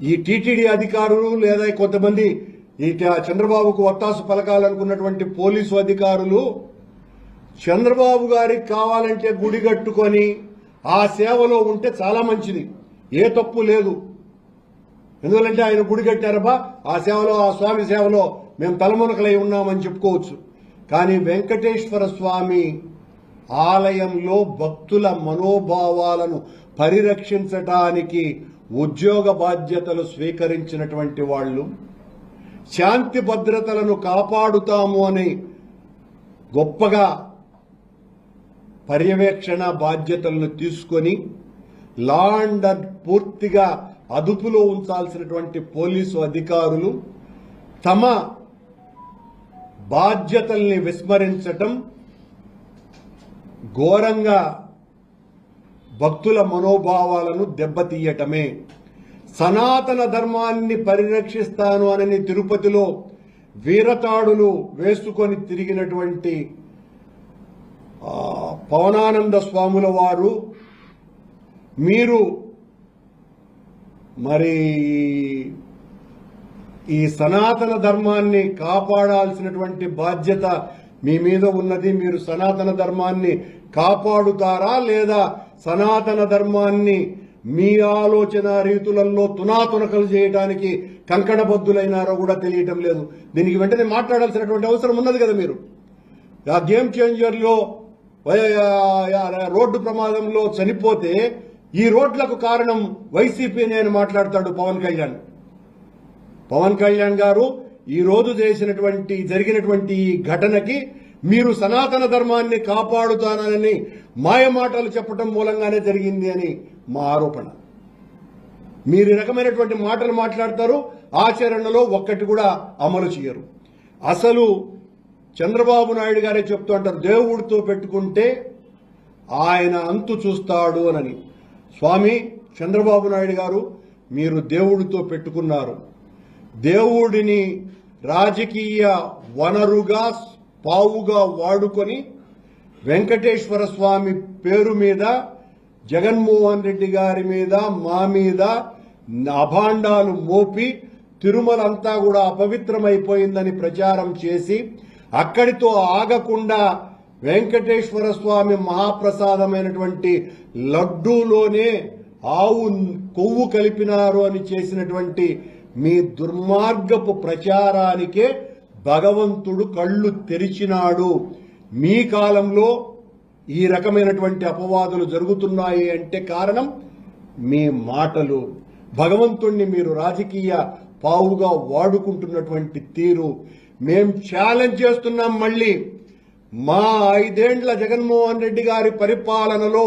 ఈ టీటీడీ అధికారులు లేదా కొంతమంది ఈ చంద్రబాబుకు ఒత్తాసు పలకాలనుకున్నటువంటి పోలీసు అధికారులు చంద్రబాబు గారికి కావాలంటే గుడి కట్టుకొని ఆ సేవలో ఉంటే చాలా మంచిది, ఏ తప్పు లేదు. ఎందుకంటే ఆయన గుడి కట్టారబ్బా, ఆ సేవలో, ఆ స్వామి సేవలో మేము తలమునకలై ఉన్నామని చెప్పుకోవచ్చు. కానీ వెంకటేశ్వర స్వామి ఆలయంలో భక్తుల మనోభావాలను పరిరక్షించటానికి ఉద్యోగ బాధ్యతలు స్వీకరించినటువంటి వాళ్ళు, శాంతి భద్రతలను కాపాడుతాము అని గొప్పగా పర్యవేక్షణ బాధ్యతలను తీసుకొని లా అండ్ ఆర్డర్ పూర్తిగా అదుపులో ఉంచాల్సినటువంటి పోలీసు అధికారులు తమ బాధ్యతల్ని విస్మరించటం ఘోరంగా భక్తుల మనోభావాలను దెబ్బతీయటమే. సనాతన ధర్మాన్ని పరిరక్షిస్తాను అని తిరుపతిలో వీరతాడులు వేసుకొని తిరిగినటువంటి పవనానంద స్వాముల వారు, మీరు మరి ఈ సనాతన ధర్మాన్ని కాపాడాల్సినటువంటి బాధ్యత మీ మీద ఉన్నది. మీరు సనాతన ధర్మాన్ని కాపాడుతారా లేదా సనాతన ధర్మాన్ని మీ ఆలోచన రీతులలో తునాతునకలు చేయడానికి కంకణబద్దులైనారో కూడా తెలియటం లేదు. దీనికి వెంటనే మాట్లాడాల్సినటువంటి అవసరం ఉన్నది కదా. మీరు ఆ గేమ్ చేంజర్లో రోడ్డు ప్రమాదంలో చనిపోతే ఈ రోడ్లకు కారణం వైసీపీ అని మాట్లాడతాడు పవన్ కళ్యాణ్ గారు. ఈ రోజు జరిగినటువంటి ఈ ఘటనకి మీరు సనాతన ధర్మాన్ని కాపాడుతానని మాయ మాటలు చెప్పడం మూలంగానే జరిగింది అని మా ఆరోపణ. మీరు ఈ రకమైనటువంటి మాటలు మాట్లాడతారు, ఆచరణలో ఒక్కటి కూడా అమలు చేయరు. అసలు చంద్రబాబు నాయుడు గారే చెప్తూ అంటారు, దేవుడితో పెట్టుకుంటే ఆయన అంతు చూస్తాడు అని. స్వామి చంద్రబాబు నాయుడు గారు, మీరు దేవుడితో పెట్టుకున్నారు. దేవుడిని రాజకీయ వనరుగా పావుగా వాడుకొని వెంకటేశ్వర స్వామి పేరు మీద, జగన్మోహన్ రెడ్డి గారి మీద, మా మీద అభాండాలు మోపి తిరుమల అంతా కూడా అపవిత్రమైపోయిందని ప్రచారం చేసి అక్కడితో ఆగకుండా వెంకటేశ్వర స్వామి మహాప్రసాదమైనటువంటి లడ్డూలోనే ఆవు కొవ్వు కలిపినారు అని చేసినటువంటి మీ దుర్మార్గపు ప్రచారానికే భగవంతుడు కళ్ళు తెరిచినాడు. మీ కాలంలో ఈ రకమైనటువంటి అపవాదులు జరుగుతున్నాయి అంటే కారణం మీ మాటలు. భగవంతుణ్ణి మీరు రాజకీయ పావుగా వాడుకుంటున్నటువంటి తీరు. మేం ఛాలెంజ్ చేస్తున్నాం. మళ్ళీ మా 5 ఏండ్ల జగన్మోహన్ రెడ్డి గారి పరిపాలనలో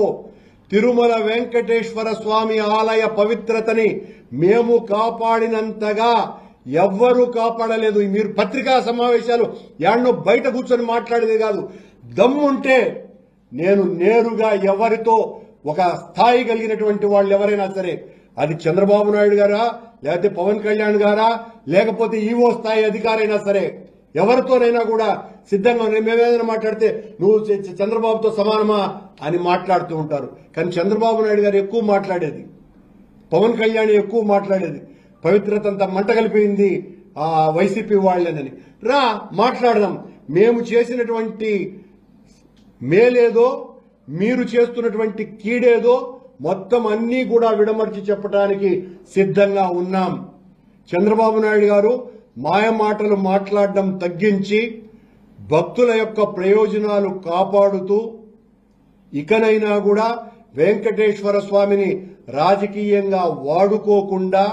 తిరుమల వెంకటేశ్వర స్వామి ఆలయ పవిత్రతని మేము కాపాడినంతగా ఎవ్వరూ కాపాడలేదు. మీరు పత్రికా సమావేశాలు యాడ్నో బయట కూర్చొని మాట్లాడేది కాదు. దమ్ముంటే నేను నేరుగా ఎవరితో ఒక స్థాయి కలిగినటువంటి వాళ్ళు ఎవరైనా సరే, అది చంద్రబాబు నాయుడు గారా, లేకపోతే పవన్ కళ్యాణ్ గారా, లేకపోతే ఈవో స్థాయి అధికారైనా సరే, ఎవరితోనైనా కూడా సిద్ధంగా మేమేదైనా మాట్లాడితే నువ్వు చంద్రబాబుతో సమానమా అని మాట్లాడుతూ ఉంటారు. కానీ చంద్రబాబు నాయుడు గారు ఎక్కువ మాట్లాడేది, పవన్ కళ్యాణ్ ఎక్కువ మాట్లాడేది, పవిత్రత అంతా మంట కలిపింది ఆ వైసీపీ వాళ్ళని. రా మాట్లాడదాం. మేము చేసినటువంటి మేలేదో, మీరు చేస్తున్నటువంటి కీడేదో మొత్తం అన్నీ కూడా విడమర్చి చెప్పడానికి సిద్ధంగా ఉన్నాం. చంద్రబాబు నాయుడు గారు మాయ మాటలు మాట్లాడడం తగ్గించి భక్తుల యొక్క ప్రయోజనాలు కాపాడుతూ ఇకనైనా కూడా వెంకటేశ్వర స్వామిని రాజకీయంగా వాడుకోకుండా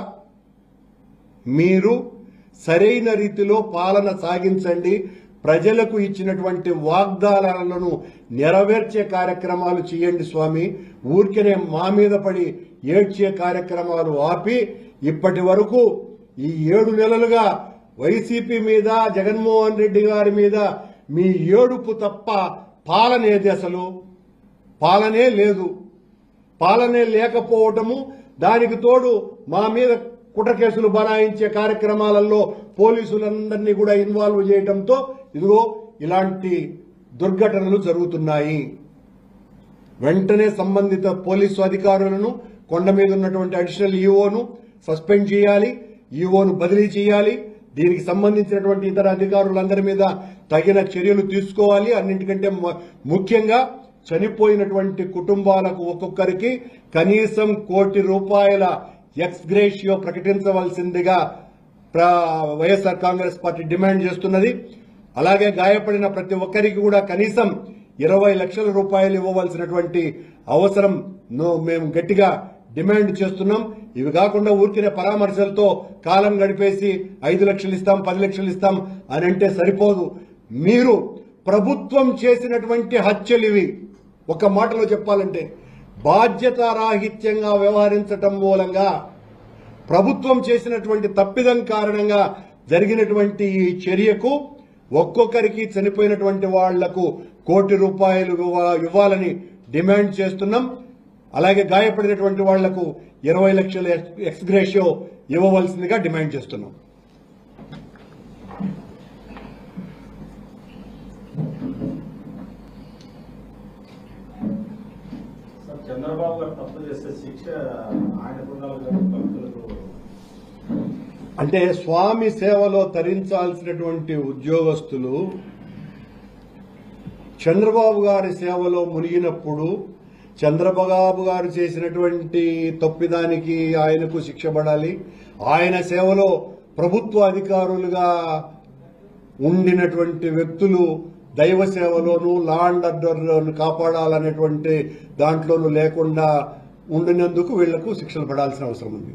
మీరు సరైన రీతిలో పాలన సాగించండి. ప్రజలకు ఇచ్చినటువంటి వాగ్దానాలను నెరవేర్చే కార్యక్రమాలు చేయండి స్వామి. ఊరికనే మా మీద పడి ఏడ్చే కార్యక్రమాలు ఆపి, ఇప్పటి వరకు ఈ 7 నెలలుగా వైసీపీ మీద, జగన్మోహన్ రెడ్డి గారి మీద మీ ఏడుపు తప్ప పాలనేది, అసలు పాలనే లేదు. పాలనే లేకపోవటము, దానికి తోడు మా మీద కుట్ర కేసులు బనాయించే కార్యక్రమాలలో పోలీసులందరినీ కూడా ఇన్వాల్వ్ చేయడంతో ఇదిగో ఇలాంటి దుర్ఘటనలు జరుగుతున్నాయి. వెంటనే సంబంధిత పోలీసు అధికారులను, కొండ మీద ఉన్నటువంటి అడిషనల్ ఈఓను, సస్పెండ్ చేయాలి, ఈవోను బదిలీ చేయాలి, దీనికి సంబంధించినటువంటి ఇతర అధికారులందరి మీద తగిన చర్యలు తీసుకోవాలి. అన్నింటికంటే ముఖ్యంగా చనిపోయినటువంటి కుటుంబాలకు ఒక్కొక్కరికి కనీసం ₹1,00,00,000 ఎక్స్ గ్రేషియో ప్రకటించవలసిందిగా వైఎస్ఆర్ కాంగ్రెస్ పార్టీ డిమాండ్ చేస్తున్నది. అలాగే గాయపడిన ప్రతి ఒక్కరికి కూడా కనీసం ₹20 లక్షల ఇవ్వవలసినటువంటి అవసరం మేము గట్టిగా డిమాండ్ చేస్తున్నాం. ఇవి కాకుండా ఊరికినే పరామర్శలతో కాలం గడిపేసి 5 లక్షలు ఇస్తాం, 10 లక్షలు ఇస్తాం అని అంటే సరిపోదు. మీరు ప్రభుత్వం చేసినటువంటి హత్యలివి. ఒక మాటలో చెప్పాలంటే బాధ్యతారాహిత్యంగా వ్యవహరించటం మూలంగా ప్రభుత్వం చేసినటువంటి తప్పిదం కారణంగా జరిగినటువంటి ఈ చర్యకు ఒక్కొక్కరికి చనిపోయినటువంటి వాళ్లకు ₹1,00,00,000 ఇవ్వాలని డిమాండ్ చేస్తున్నాం. అలాగే గాయపడినటువంటి వాళ్లకు 20 లక్షల ఎక్స్ గ్రేషియో ఇవ్వవలసిందిగా డిమాండ్ చేస్తున్నాం. చంద్రబాబు గారు తప్పు చేస్తే శిక్ష ఆయన అంటే స్వామి సేవలో తరించాల్సినటువంటి ఉద్యోగస్తులు చంద్రబాబు గారి సేవలో మునిగినప్పుడు చంద్రబాబు గారు చేసినటువంటి తప్పిదానికి ఆయనకు శిక్ష పడాలి. ఆయన సేవలో ప్రభుత్వ అధికారులుగా ఉండినటువంటి వ్యక్తులు దైవ సేవలోనూ లా అండ్ ఆర్డర్ను కాపాడాలనేటువంటి దాంట్లోనూ లేకుండా ఉండినందుకు వీళ్లకు శిక్షలు పడాల్సిన అవసరం ఉంది.